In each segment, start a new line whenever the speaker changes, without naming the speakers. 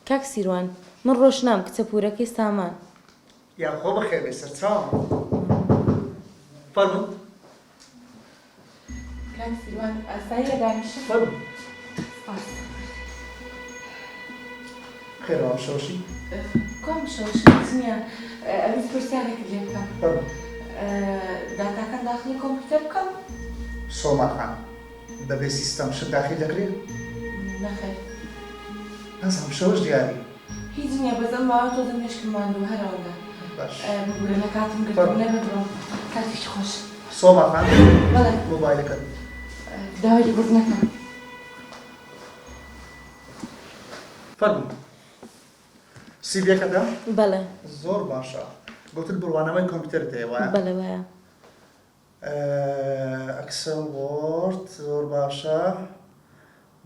کاک سیروان من ڕۆژنام کچە پورەکەی سامان
یا خۆ بەخێر بێ سەرچاوم فەرموو
کاک سیروان ئاساییە دانیشە
فەرموو خێرەوە شەوشی
کۆم شەوشت نییە ئەویست پرسیارێکت لێ بکەم
فەرموو
داتاکەم داخلی کۆمپیوتەر بکەم
سۆماخان بەبێ سیستەم شت داخل دەکرێت
نەخێر
نەزانم شەوش دیاری
هیچ نییە بەزەم باوە تۆزم مێشکم ماندوو هەرەوەدا
باش
بگورە لە کاتم گرتم نەبە بڕۆم کاتێکی خۆش
سۆماخان
بەڵێ
مۆبایلەکەت
داوای لێبور نەکەم
فەرموو سیڤیەکەتە
بەڵێ
زۆر باشە گوتت بڕوانەوەی کۆمپیوتەرت هەیە وایە
بەڵێ وایە
ئەکسل وۆرد زۆر باشە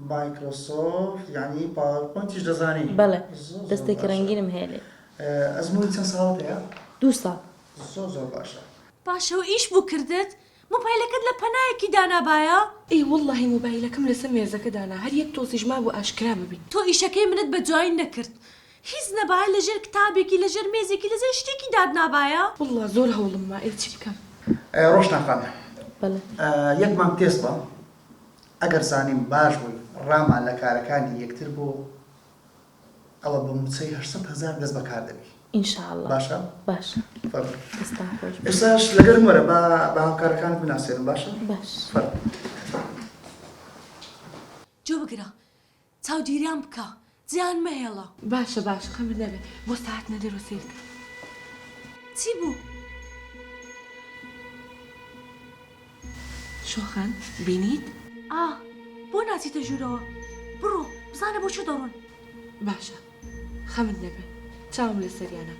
مایکرۆسۆفت یعنی پاوەرپۆینتیش دەزانی
بەڵێ دەستێکی ڕەنگینم هەیە لێ
ئەزمووی چەند ساڵت هەیە
2 ساڵ
زۆر باشە
باشەوە ئیش بوو کردت مۆبایلەکەت لە پەنایەکی دانابایە
ئەی وەڵڵاهی مۆبایلەکەم لەسەر مێزەکە دانا هەر یەک تۆزیش ما بۆ ئاشکرا ببین
تۆ ئیشەکەی منت بە جوای نەکرد هیچ نەبایە لەژێر کتابێکی لەژێر مێزێکی لەژێر شتێکی دادنابایە
وەڵڵا زۆر هەوڵم ما ئێ چی بکەم
ڕۆشناخان
بەڵێ
یەکمان تێست بە ئەگەر زانیم باش بووی ڕامان لە کارەکانی یەکتر بۆ ئەوە بە موچەی 800,000 دەست بەکار دەبی
ئینشاءڵڵا
باشە
باش
فەرموو
دەستا خۆش
ئێستاش لەگەرم وەرە بە هاوکارەکانت بناسێنم باشە
باش
فەرموو
جۆ بگرە چاودێریان بکە جیان مەهێڵە
باشە باشە خەمت نەبێ بۆ ساعت نەدەرۆ سێرکە
چی بوو
شۆخان بینیت
بۆ ناچیتە ژوورەوە بڕۆ بزانە بۆ چ دەڕۆن
باشە خەمت نەبێ چاوم لە سەریانە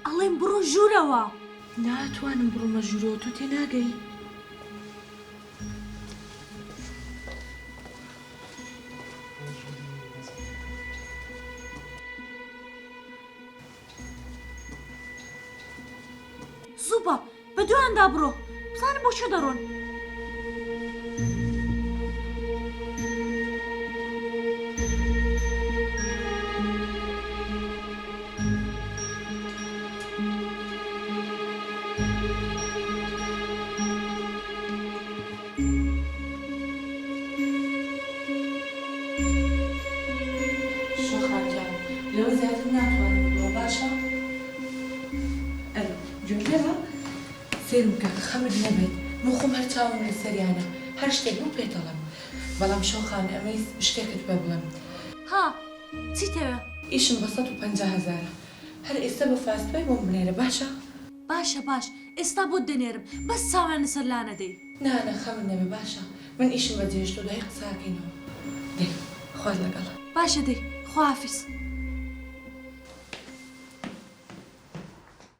ئەڵێم بڕۆ ژوورەوە
ناتوانم بڕۆمە ژوورەوە تۆ تێناگەی
زووبە بە دویاندا بڕۆ بزانە بۆ چ دەڕۆن
شۆخان جان لەوە زیاتر ناتوانم بڕۆ باشە ئەلو جۆگەرە سێرم کە خەمت نەبێت من خۆم هەر چاوم لە سەریانە هەر شتێک بوو پێدەڵم بەڵام شۆخان ئەمەی شتێکت پێ بڵێم
ها چیتەوە
ئیشم بە 150,000 هەر ئێستا بە فاستبای بۆم بنێرە باشە
باشە باش ئێستا بۆ دەنێرم بەس چاوان لەسەر لا نەدەی
نانە خەمت نەبێ باشە من ئیشم بە جێشت و دای قساکەینەوە دەی خۆت لەگەڵە
باشە دەی خواحافیز